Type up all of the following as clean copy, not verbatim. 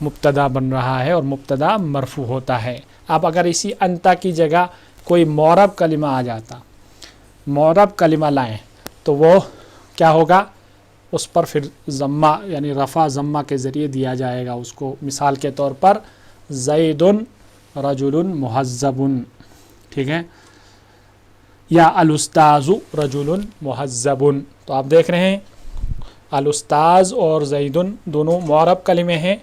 مبتدا بن رہا ہے اور مبتدا مرفوع ہوتا ہے. اب اگر اسی انتا کی جگہ کوئی معرب کلمہ آ جاتا، معرب کلمہ لائیں، تو وہ کیا ہوگا؟ اس پر پھر ضمہ یعنی رفع ضمہ کے ذریعے دیا جائے گا اس کو. مثال کے طور پر زید رجل مہذب، ٹھیک ہے، یا الاستاذ رجل مہذب. تو آپ دیکھ رہے ہیں الاستاذ اور زید دونوں معرب کلمے ہیں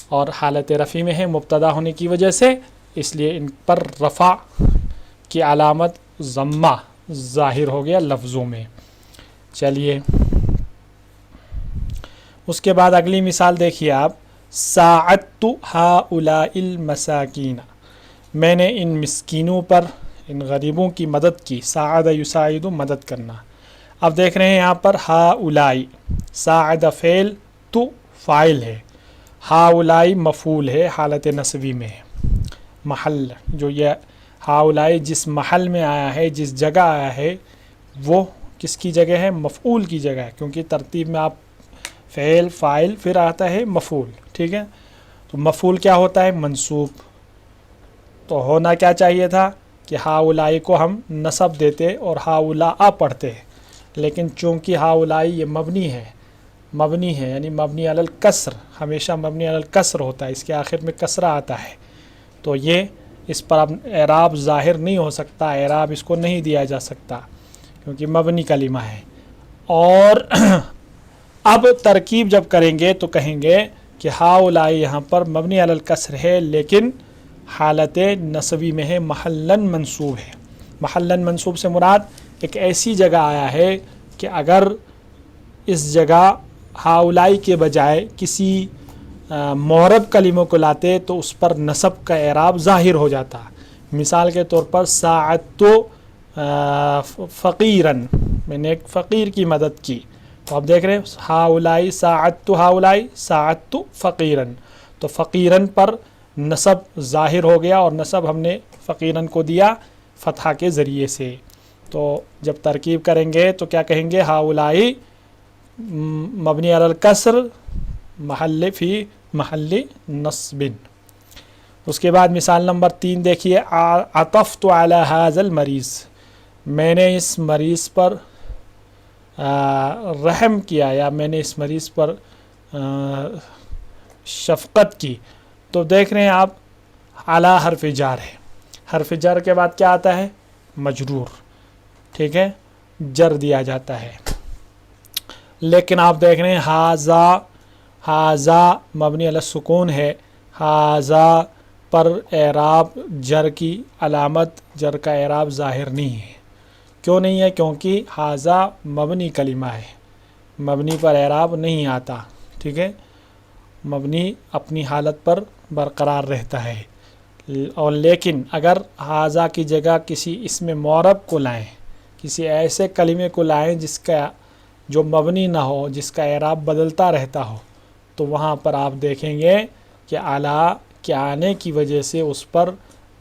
اور حالت رفع میں ہیں مبتدا ہونے کی وجہ سے، اس لیے ان پر رفع کی علامت ضمہ ظاہر ہو گیا لفظوں میں. چلیے اس کے بعد اگلی مثال دیکھیے آپ، ساعدت ہؤلاء المساکین، میں نے ان مسکینوں پر، ان غریبوں کی مدد کی. ساعد یساعد مدد کرنا. اب دیکھ رہے ہیں یہاں پر ہؤلاء، ساعد فعل تو فاعل ہے، ہؤلاء مفعول ہے، حالت نصبی میں ہے. محل جو یہ ہؤلاء جس محل میں آیا ہے، جس جگہ آیا ہے، وہ کس کی جگہ ہے؟ مفعول کی جگہ ہے، کیونکہ ترتیب میں آپ فعل فاعل پھر آتا ہے مفعول. ٹھیک ہے، تو مفعول کیا ہوتا ہے؟ منصوب. تو ہونا کیا چاہیے تھا کہ ہؤلاء کو ہم نصب دیتے اور ہؤلاء پڑھتے، لیکن چونکہ ہؤلاء یہ مبنی ہے یعنی مبنی علی الکسر، ہمیشہ مبنی علی الکسر ہوتا ہے، اس کے آخر میں کسرہ آتا ہے، تو یہ اس پر اب اعراب ظاہر نہیں ہو سکتا، اعراب اس کو نہیں دیا جا سکتا کیونکہ مبنی کلمہ ہے. اور اب ترکیب جب کریں گے تو کہیں گے کہ ہؤلاء یہاں پر مبنی علی الکسر ہے لیکن حالت نصبی میں ہے، محلاً منصوب ہے. محلاً منصوب سے مراد ایک ایسی جگہ آیا ہے کہ اگر اس جگہ ہؤلاء کے بجائے کسی معرب کلموں کو لاتے تو اس پر نصب کا اعراب ظاہر ہو جاتا. مثال کے طور پر ساعدت فقیراً، میں نے ایک فقیر کی مدد کی. تو آپ دیکھ رہے ہیں ہؤلاء ساعدت فقیراً، تو فقیراً پر نصب ظاہر ہو گیا اور نصب ہم نے فقیراً کو دیا فتحہ کے ذریعے سے. تو جب ترکیب کریں گے تو کیا کہیں گے؟ ہؤلاء مبنی علی الکسر محل فی محل نصب. اس کے بعد مثال نمبر 3 دیکھیے، عطفت علی ھذا المریض، میں نے اس مریض پر رحم کیا یا میں نے اس مریض پر شفقت کی. تو دیکھ رہے ہیں آپ علی حرف جار ہے، حرف جر کے بعد کیا آتا ہے؟ مجرور. ٹھیک ہے، جر دیا جاتا ہے. لیکن آپ دیکھ رہے ہیں ھذا مبنی علی السکون ہے، ھذا پر اعراب جر کی علامت، جر کا اعراب ظاہر نہیں ہے. کیوں نہیں ہے؟ کیونکہ ھذا مبنی کلمہ ہے، مبنی پر اعراب نہیں آتا. ٹھیک ہے، مبنی اپنی حالت پر برقرار رہتا ہے. اور لیکن اگر ھذا کی جگہ کسی اسم معرب کو لائیں، کسی ایسے کلمے کو لائیں جس کا جو مبنی نہ ہو، جس کا اعراب بدلتا رہتا ہو، تو وہاں پر آپ دیکھیں گے کہ علی کے آنے کی وجہ سے اس پر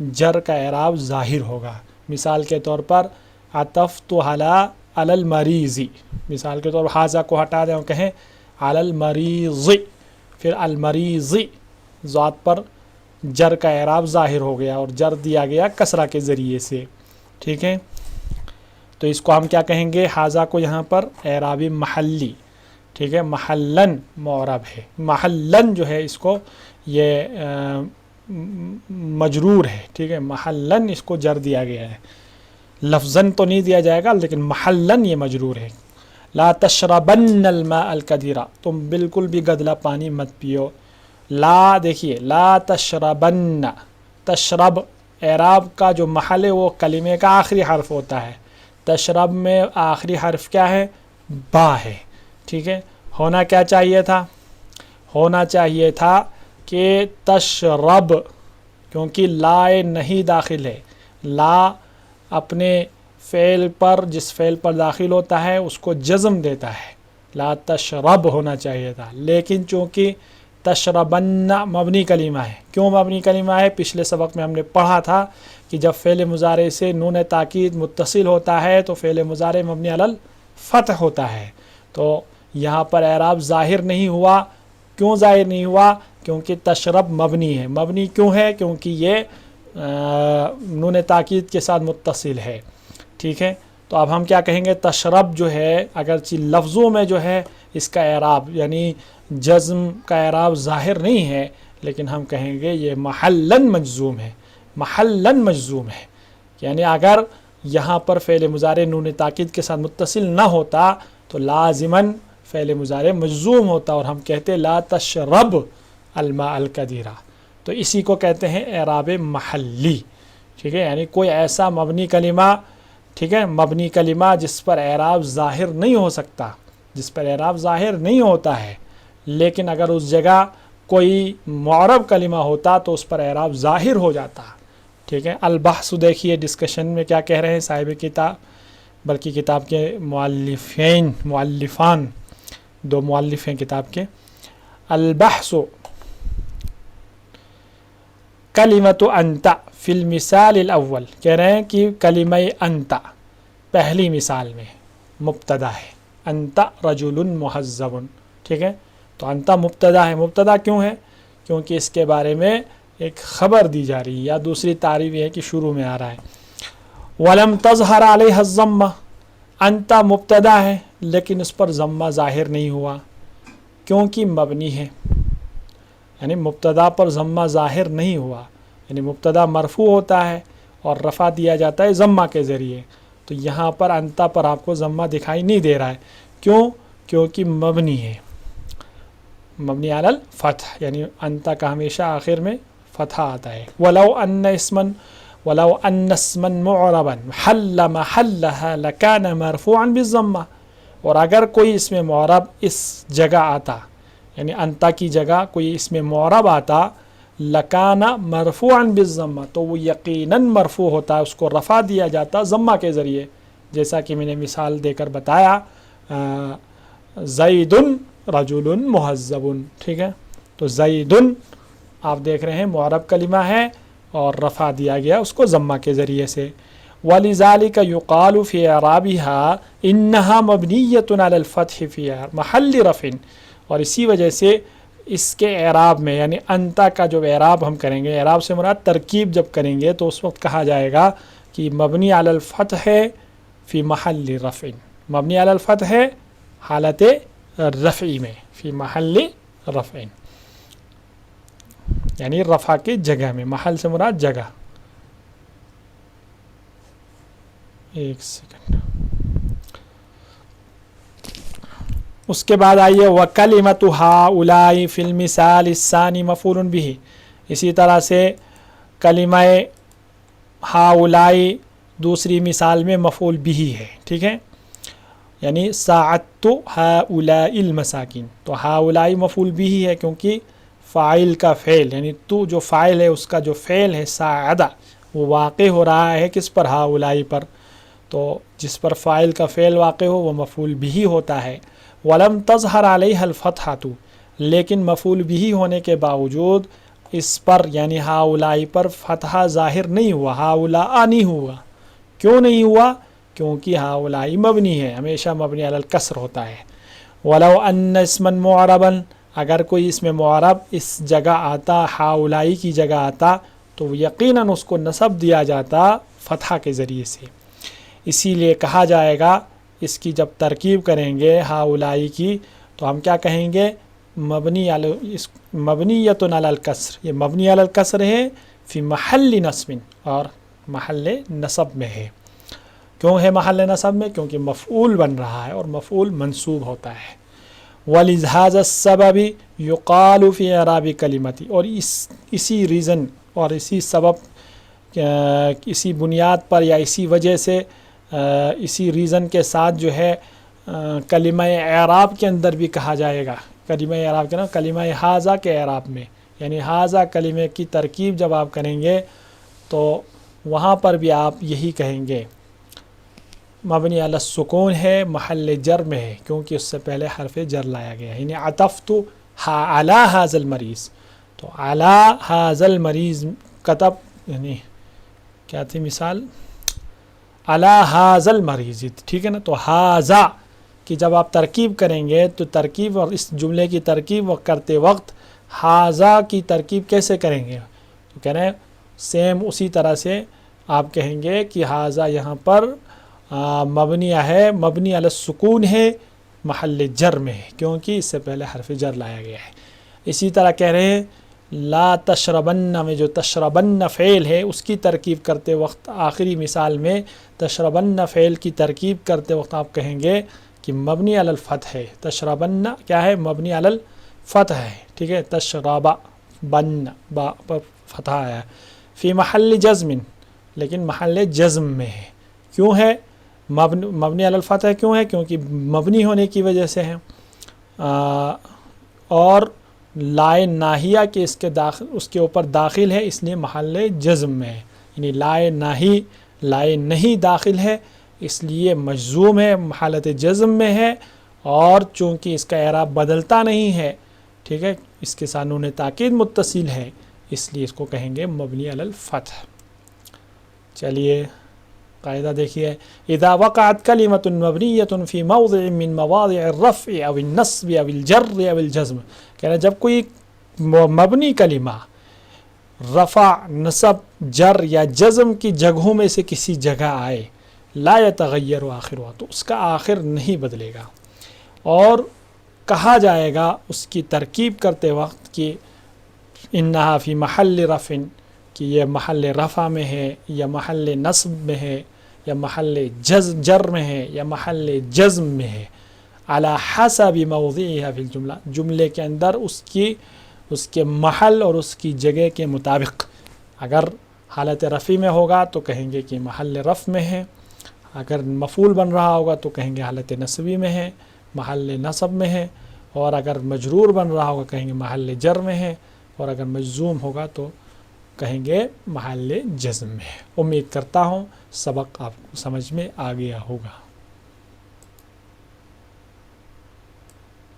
جر کا اعراب ظاہر ہوگا. مثال کے طور پر عطفت علی المریض، مثال کے طور پر ھذا کو ہٹا دیں اور کہیں علی المریض، پھر المریض ذات پر جر کا اعراب ظاہر ہو گیا اور جر دیا گیا کسرہ کے ذریعے سے. ٹھیک ہے، تو اس کو ہم کیا کہیں گے؟ ھذا کو یہاں پر اعراب محلی. ٹھیک ہے، محلاً معرب ہے، محلاً جو ہے اس کو یہ مجرور ہے. ٹھیک ہے، محلاً اس کو جر دیا گیا ہے، لفظاً تو نہیں دیا جائے گا لیکن محلاً یہ مجرور ہے. لا تشربن الماء الکدیرہ، تم بالکل بھی گدلا پانی مت پیو. لا دیکھیے، لا تشربن، تشرب اعراب کا جو محل ہے وہ کلمے کا آخری حرف ہوتا ہے. تشرب میں آخری حرف کیا ہے؟ با ہے. ٹھیک ہے، ہونا کیا چاہیے تھا؟ ہونا چاہیے تھا کہ تشرب، کیونکہ لا نہیں داخل ہے. لا اپنے فعل پر، جس فعل پر داخل ہوتا ہے اس کو جزم دیتا ہے، لا تشرب ہونا چاہیے تھا. لیکن چونکہ تشربن مبنی کلمہ ہے. کیوں مبنی کلمہ ہے؟ پچھلے سبق میں ہم نے پڑھا تھا کہ جب فعل مضارع سے نون تاکید متصل ہوتا ہے تو فعل مضارع مبنی علی الفتح ہوتا ہے. تو یہاں پر اعراب ظاہر نہیں ہوا. کیوں ظاہر نہیں ہوا؟ کیونکہ تشرب مبنی ہے. مبنی کیوں ہے؟ کیونکہ یہ نون تاکید کے ساتھ متصل ہے. ٹھیک ہے، تو اب ہم کیا کہیں گے؟ تشرب جو ہے اگرچہ لفظوں میں جو ہے اس کا اعراب یعنی جزم کا اعراب ظاہر نہیں ہے، لیکن ہم کہیں گے یہ محلاً مجزوم ہے. محلاً مجزوم ہے، یعنی اگر یہاں پر فعل مضارع نون تاکید کے ساتھ متصل نہ ہوتا تو لازماً فعل مضارع مجزوم ہوتا اور ہم کہتے لا تشرب الماء الکدیرہ. تو اسی کو کہتے ہیں اعراب محلی. ٹھیک ہے، یعنی کوئی ایسا مبنی کلمہ، ٹھیک ہے، مبنی کلمہ جس پر اعراب ظاہر نہیں ہو سکتا، جس پر اعراب ظاہر نہیں ہوتا ہے، لیکن اگر اس جگہ کوئی معرب کلمہ ہوتا تو اس پر اعراب ظاہر ہو جاتا. ٹھیک ہے، البحث دیکھیے ڈسکشن میں کیا کہہ رہے ہیں صاحب کتاب، بلکہ کتاب کے مؤلفان دو مؤلف ہیں کتاب کے. البحث کلمۃ انت فی المثال الاول، کہہ رہے ہیں کہ کلمہ انت پہلی مثال میں مبتدا ہے. انت رجل مہذب. ٹھیک ہے، تو انت مبتدا ہے. مبتدا کیوں ہے؟ کیونکہ اس کے بارے میں ایک خبر دی جا رہی ہے، یا دوسری تعریف یہ ہے کہ شروع میں آ رہا ہے. ولم تظہر علیہ الضمہ، انت مبتدا ہے لیکن اس پر ضمہ ظاہر نہیں ہوا کیونکہ مبنی ہے. یعنی مبتدا پر ضمہ ظاہر نہیں ہوا، یعنی مبتدا مرفوع ہوتا ہے اور رفع دیا جاتا ہے ضمہ کے ذریعے. تو یہاں پر انتا پر آپ کو ضمہ دکھائی نہیں دے رہا ہے. کیوں؟ کیونکہ مبنی ہے، مبنی علی الفتح، یعنی انتا کا ہمیشہ آخر میں فتح آتا ہے. ولو ان اسما معربا حل محلها لكان مرفوعا بالضمہ، اور اگر کوئی اسم معرب اس جگہ آتا، یعنی انتا کی جگہ کوئی اسم معرب آتا، لکان مرفوعا بالضمہ، تو وہ یقیناً مرفوع ہوتا ہے، اس کو رفع دیا جاتا ضمہ کے ذریعے. جیسا کہ میں نے مثال دے کر بتایا، زید رجل مہذب. ٹھیک ہے، تو زید آپ دیکھ رہے ہیں معرب کلمہ ہے اور رفع دیا گیا اس کو ضمہ کے ذریعے سے. وَلِذَلِكَ يُقَالُ فِي إِعْرَابِهَا إِنَّهَا مَبْنِيَّةٌ عَلَى الْفَتْحِ فِي مَحَلِّ رَفْعٍ. اور اسی وجہ سے اس کے اعراب میں، یعنی انتا کا جو اعراب ہم کریں گے، اعراب سے مراد ترکیب جب کریں گے تو اس وقت کہا جائے گا کہ مبنی علی الفتح فی محل رفع. مبنی علی الفتح ہے حالت رفعی میں، فی محل رفع، یعنی رفع کی جگہ میں. محل سے مراد جگہ. ایک سیکنڈ. اس کے بعد آئیے وَكَلِمَةُ هَؤُلَاءِ فِي الْمِثَالِ الثَّانِي مَفْعُولٌ بِهِ. اسی طرح سے کلمہ ہاؤلائی دوسری مثال میں مفعول بہ ہے. ٹھیک ہے، یعنی ساعدت ہؤلاء المساکین. تو ہؤلاء مفعول بہ ہے کیونکہ فاعل کا فعل، یعنی تو جو فاعل ہے اس کا جو فعل ہے ساعدہ، وہ واقع ہو رہا ہے کس پر؟ ہؤلاء پر. تو جس پر فاعل کا فعل واقع ہو وہ مفعول بہ ہوتا ہے. ولم تظہر علیہ الفتحۃ، لیکن مفعول بہ ہونے کے باوجود اس پر یعنی ہؤلاء پر فتحہ ظاہر نہیں ہوا، ہؤلاء نہیں ہوا. کیوں نہیں ہوا؟ کیونکہ ہؤلاء مبنی ہے، ہمیشہ مبنی علی الکسر ہوتا ہے. ولو ان اسما معربا، اگر کوئی اسم معرب اس جگہ آتا، ہؤلاء کی جگہ آتا، تو یقیناً اس کو نصب دیا جاتا فتحہ کے ذریعے سے. اسی لیے کہا جائے گا اس کی جب ترکیب کریں گے ہؤلاء کی تو ہم کیا کہیں گے؟ مبنیۃ علی الکسر. یہ مبنی علی الکسر ہے فی محل نصب، اور محل نصب میں ہے. کیوں ہے محل نصب میں؟ کیونکہ مفعول بن رہا ہے اور مفعول منصوب ہوتا ہے. وَلِهَذَا السَّبَبِ يُقَالُ فِي إِعْرَابِ كَلِمَةٍ، اور اسی ریزن اور اسی سبب، اسی بنیاد پر یا اسی وجہ سے، اسی ریزن کے ساتھ جو ہے کلمہ اعراب کے اندر بھی کہا جائے گا. کلمہ اعراب کے نا کلمہ ھذا کے اعراب میں، یعنی ھذا کلمے کی ترکیب جب آپ کریں گے تو وہاں پر بھی آپ یہی کہیں گے. مبنی علی السکون ہے، محل جر میں ہے کیونکہ اس سے پہلے حرف جر لایا گیا ہے. یعنی عطفت علی ھذا المریض، تو علی ھذا المریض کتب، یعنی کیا تھی مثال؟ علی ھذا المریض. ٹھیک ہے نا، تو ھذا کہ جب آپ ترکیب کریں گے تو ترکیب اور اس جملے کی ترکیب کرتے وقت حاضہ کی ترکیب کیسے کریں گے؟ تو کہہ رہے ہیں سیم اسی طرح سے آپ کہیں گے کہ حاضہ یہاں پر مبنی ہے، مبنی علی السکون ہے، محل جر میں ہے، کیونکہ اس سے پہلے حرف جر لایا گیا ہے۔ اسی طرح کہہ رہے ہیں لا تشربن میں جو تشربن فعل ہے اس کی ترکیب کرتے وقت آخری مثال میں تشربن فعل کی ترکیب کرتے وقت آپ کہیں گے کہ مبنی علی الفتح ہے۔ تشربن کیا ہے؟ مبنی علی الفتح ہے، ٹھیک ہے۔ تشرب بن با پر فتح آیا فی محل جزم، لیکن محل جزم میں ہے۔ کیوں ہے مبنی علی الفتح کیوں ہے؟ کیونکہ مبنی ہونے کی وجہ سے ہے، اور لائے ناہیہ کے اس کے اوپر داخل ہے، اس لیے محل جزم میں ہے، یعنی لائے نہیں داخل ہے اس لیے مجزوم ہے، حالت جزم میں ہے، اور چونکہ اس کا اعراب بدلتا نہیں ہے، ٹھیک ہے، اس کے ساتھ نون تاکید متصل ہے، اس لیے اس کو کہیں گے مبنی علی الفتح۔ چلیے قاعدہ دیکھیے، اذا وقعت کلمۃ مبنیۃ فی موضع من مواضع الرفع او النصب او الجر او الجزم، کہہ رہے جب کوئی مبنی کلمہ رفع، نصب، جر یا جزم کی جگہوں میں سے کسی جگہ آئے، لا یتغیر آخرها، تو اس کا آخر نہیں بدلے گا، اور کہا جائے گا اس کی ترکیب کرتے وقت کہ انہا فی محل رفع، کہ یہ محل رفع میں ہے یا محل نصب میں ہے یا محل جر میں ہے یا محل جزم میں ہے، علی حسب موضعها فی الجملہ، جملے کے اندر اس کے محل اور اس کی جگہ کے مطابق۔ اگر حالت رفع میں ہوگا تو کہیں گے کہ محل رفع میں ہے، اگر مفعول بن رہا ہوگا تو کہیں گے حالت نصبی میں ہے، محل نصب میں ہے، اور اگر مجرور بن رہا ہوگا کہیں گے محل جر میں ہے، اور اگر مجزوم ہوگا تو کہیں گے محل جزم میں ہے۔ امید کرتا ہوں سبق آپ کو سمجھ میں آ گیا ہوگا۔